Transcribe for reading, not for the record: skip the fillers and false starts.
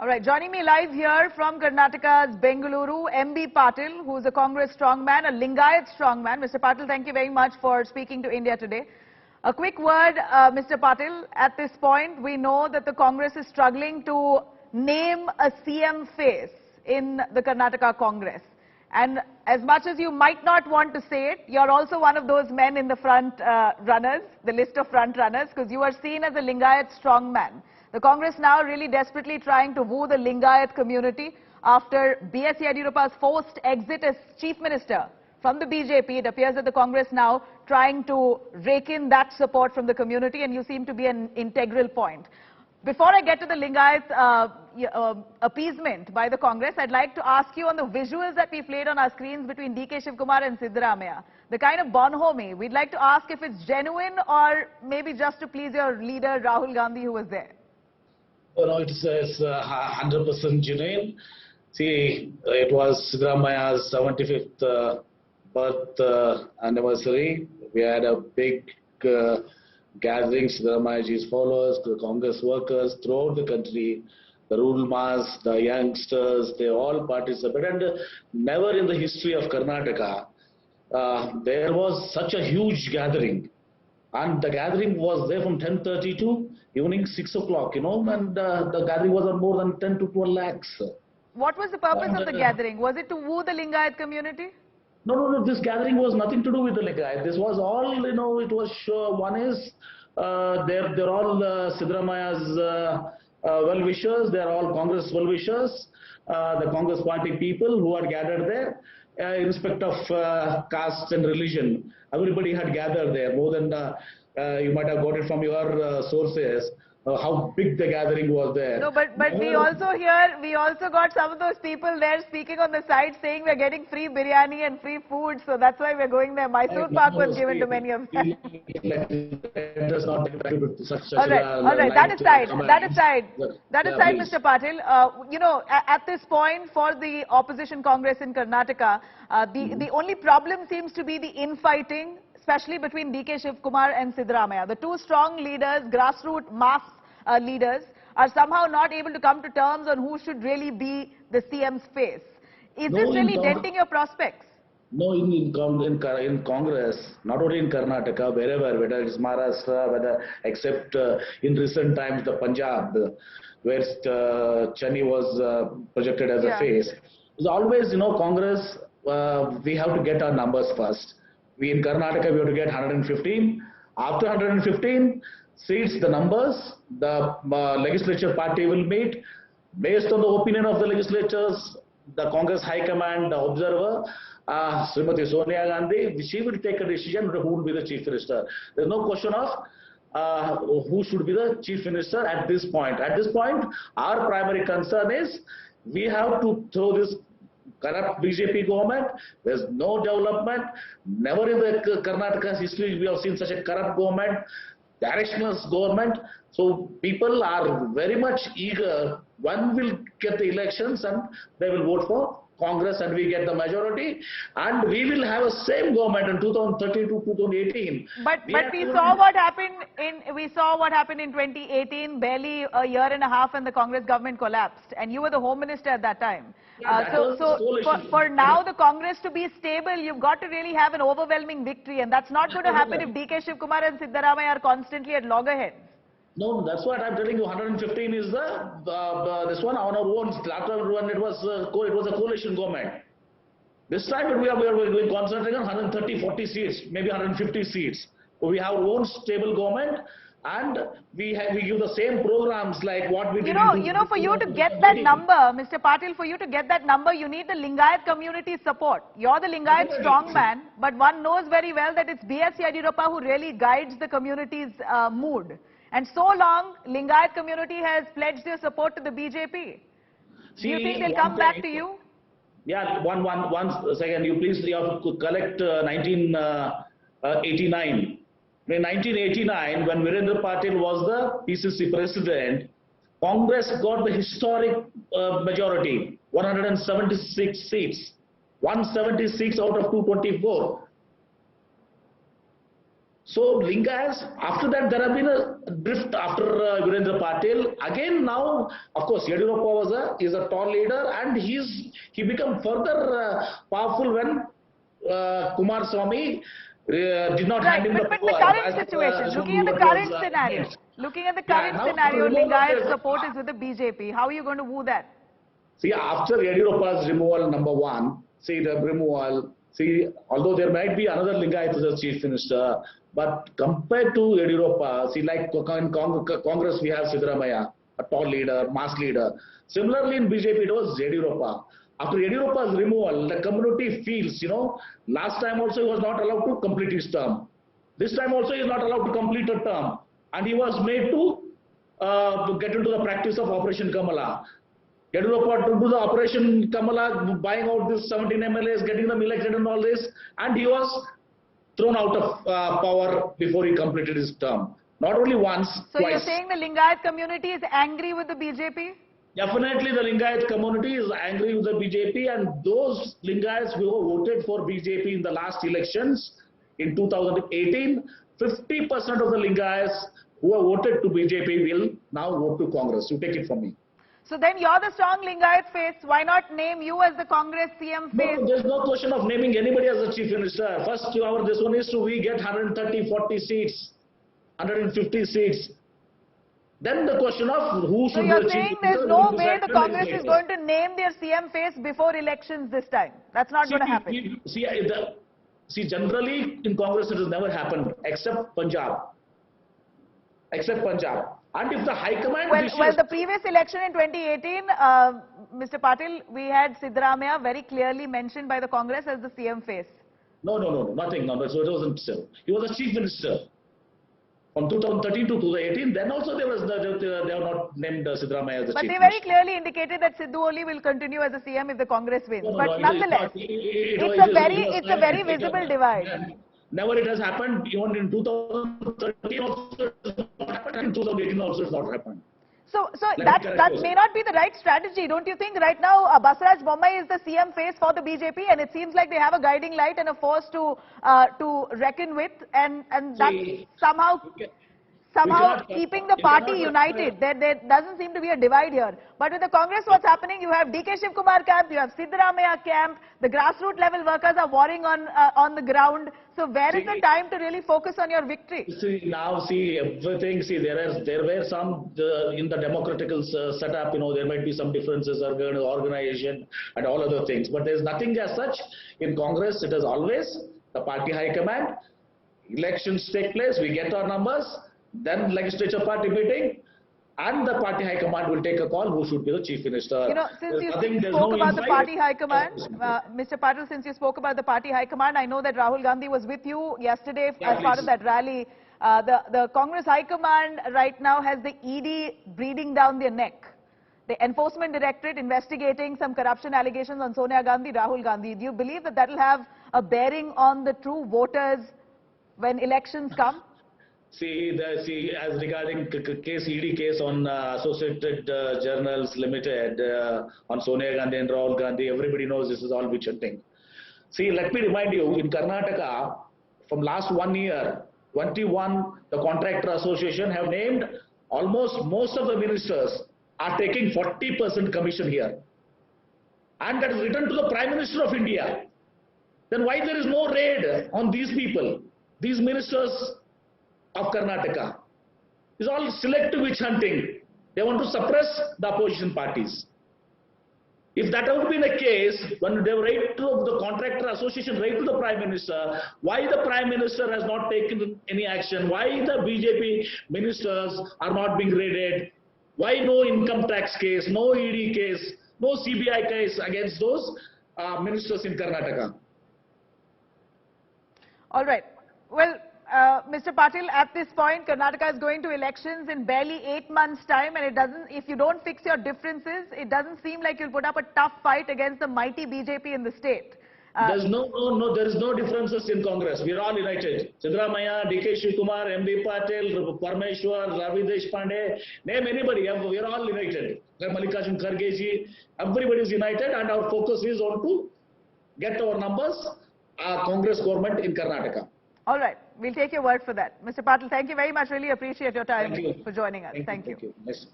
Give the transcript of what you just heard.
All right, joining me live here from Karnataka's Bengaluru, M.B. Patil, who's a Congress strongman, a Lingayat strongman. Mr. Patil, thank you very much for speaking to India today. A quick word, Mr. Patil. At this point, we know that the Congress is struggling to name a CM face in the Karnataka Congress. And as much as you might not want to say it, you're also one of those men in the front runners, the list of front runners, because you are seen as a Lingayat strongman. The Congress now really desperately trying to woo the Lingayat community after B.S. Yedirupa's forced exit as Chief Minister from the BJP. It appears that the Congress now trying to rake in that support from the community, and you seem to be an integral point. Before I get to the Lingayat appeasement by the Congress, I'd like to ask you on the visuals that we played on our screens between D.K. Shivkumar and Siddaramaiah, the kind of bonhomie. We'd like to ask if it's genuine or maybe just to please your leader Rahul Gandhi, who was there. No, it's 100% genuine. See, it was Siddaramaiah's 75th birth anniversary. We had a big gathering, Siddaramaiahji's followers, the Congress workers throughout the country, the rural mass, the youngsters, they all participated. And never in the history of Karnataka, there was such a huge gathering. And the gathering was there from 10:30 to evening 6 o'clock, and the gathering was on more than 10 to 12 lakhs. What was the purpose of the gathering? Was it to woo the Lingayat community? No, this gathering was nothing to do with the Lingayat. This was all, it was sure. One is, they're all Siddaramaiah's well-wishers, they're all Congress well-wishers, the Congress party people who had gathered there. Irrespective of caste and religion, everybody had gathered there. More than you might have got it from your sources, how big the gathering was there. No, but we also got some of those people there speaking on the side saying we're getting free biryani and free food, so that's why we're going there. Mysore Pak was given to many of them. All right, that aside, Mr. Patil, at this point for the opposition Congress in Karnataka, the only problem seems to be the infighting, especially between D.K. Shivkumar and Siddaramaiah. The two strong leaders, grassroots mass leaders, are somehow not able to come to terms on who should really be the CM's face. Is this really denting your prospects? No, in Congress, not only in Karnataka, wherever, whether it's Maharashtra, except in recent times the Punjab, where Chani was projected as a face. It's always, Congress, we have to get our numbers first. We in Karnataka, we have to get 115. After 115 seats, the numbers, the legislature party will meet. Based on the opinion of the legislatures, the Congress High Command, the observer, Srimati Sonia Gandhi, she will take a decision who will be the Chief Minister. There is no question of who should be the Chief Minister at this point. At this point, our primary concern is we have to throw this corrupt BJP government. There's no development. Never in the Karnataka's history we have seen such a corrupt government, directionless government. So people are very much eager. One will get the elections and they will vote for Congress and we get the majority, and we will have a same government in 2013 to 2018. But we saw what happened in 2018, barely a year and a half, and the Congress government collapsed, and you were the Home Minister at that time. For now the Congress to be stable, you've got to really have an overwhelming victory, and that's not going to happen if D.K. Shivkumar and Siddaramaiah are constantly at loggerheads. No, that's what I'm telling you. 115 is this one on our own. Last time it was a coalition government. This time we are concentrating on 130, 40 seats, maybe 150 seats. So we have our own stable government, and we give the same programs like what we did. For you to get that number, Mr. Patil, for you to get that number, you need the Lingayat community support. You're the Lingayat strongman, but one knows very well that it's B.S. Yedirupa who really guides the community's mood. And so long, Lingayat community has pledged their support to the BJP. Do you think they'll come back to you? Yeah, one second. You have to collect 1989. In 1989, when Virendra Patil was the PCC president, Congress got the historic majority, 176 seats, 176 out of 224. So Lingayats, after that there have been drift after Virendra Patil. Again now, of course, Yadurappa is a tall leader, and he become further powerful when Kumaraswamy did not hand him the but power. the current situation, looking at the current scenario, Lingayat support is with the BJP. How are you going to woo that? See, after Yadurappa's removal, number one, although there might be another Lingayat as the chief minister, but compared to Yadurappa, like in Congress we have Siddaramaiah, a tall leader, mass leader. Similarly in BJP it was Yadurappa. After Yadurappa's removal, the community feels, last time also he was not allowed to complete his term. This time also he is not allowed to complete a term. And he was made to get into the practice of Operation Kamala. Yadurappa to do the Operation Kamala, buying out this 17 MLAs, getting them elected and all this, and he was thrown out of power before he completed his term. Not only once, so twice. You're saying the Lingayat community is angry with the BJP? Definitely the Lingayat community is angry with the BJP, and those Lingayats who voted for BJP in the last elections in 2018, 50% of the Lingayats who have voted to BJP will now vote to Congress. You take it from me. So then you're the strong Lingayat face. Why not name you as the Congress CM face? No, there's no question of naming anybody as the chief minister. First, this one is we get 130, 40 seats, 150 seats. Then the question of who should be the chief minister. So you're saying there's no way the Congress is going to name their CM face before elections this time. That's not going to happen. See, generally in Congress it has never happened except Punjab. And if the High Command well, the previous election in 2018, Mr. Patil, we had Siddaramaiah very clearly mentioned by the Congress as the CM face. No, nothing. No, so it wasn't so. He was the chief minister from 2013 to 2018. Then also they have not named Siddaramaiah as the chief minister. But they very clearly indicated that Sidhu Oli will continue as the CM if the Congress wins. But nonetheless, it's a very visible divide. Never it has happened. Even in 2013 also it has not happened. In 2018 also it has not happened. So that may not be the right strategy. Don't you think right now Basaraj Bommai is the CM face for the BJP, and it seems like they have a guiding light and a force to reckon with, and that somehow keeping the party united. There doesn't seem to be a divide here. But with the Congress, what's happening? You have DK Shivkumar camp, you have Siddaramaiah camp, the grassroots level workers are warring on the ground. So where is the time to really focus on your victory? Everything. There were some in the democratical setup. There might be some differences, organization and all other things. But there's nothing as such in Congress. It is always the party high command. Elections take place. We get our numbers. Then legislature party meeting, and the party high command will take a call who should be the chief minister. Since you spoke about the party high command, Mr. Patil, since you spoke about the party high command, I know that Rahul Gandhi was with you yesterday as part of that rally. The Congress high command right now has the ED breathing down their neck. The Enforcement Directorate investigating some corruption allegations on Sonia Gandhi, Rahul Gandhi. Do you believe that will have a bearing on the true voters when elections come? As regarding ED case on Associated Journals Limited, on Sonia Gandhi and Rahul Gandhi, everybody knows this is all witch hunting. Let me remind you, in Karnataka, from last 1 year, 21, the Contractor Association have named almost most of the ministers are taking 40% commission here. And that is written to the Prime Minister of India. Then why there is no raid on these people, these ministers of Karnataka? It's all selective witch hunting. They want to suppress the opposition parties. If that would be the case, when they write to the Contractor Association, write to the Prime Minister, why the Prime Minister has not taken any action? Why the BJP ministers are not being raided? Why no income tax case, no ED case, no CBI case against those ministers in Karnataka? All right. Well, Mr. Patil, at this point, Karnataka is going to elections in barely 8 months' time, and if you don't fix your differences, it doesn't seem like you'll put up a tough fight against the mighty BJP in the state. There is no differences in Congress. We are all united. Siddaramaiah, DK Shivkumar, M.B.प, Parmeshwar, Ravi Deshpande, name anybody. We are all united. Mallikarjun Kharge ji, everybody is united, and our focus is on to get our numbers, Congress government in Karnataka. All right. We'll take your word for that. Mr. Patil, thank you very much. Really appreciate your time Thank you. for joining us. Thank you. Thank you. Nice.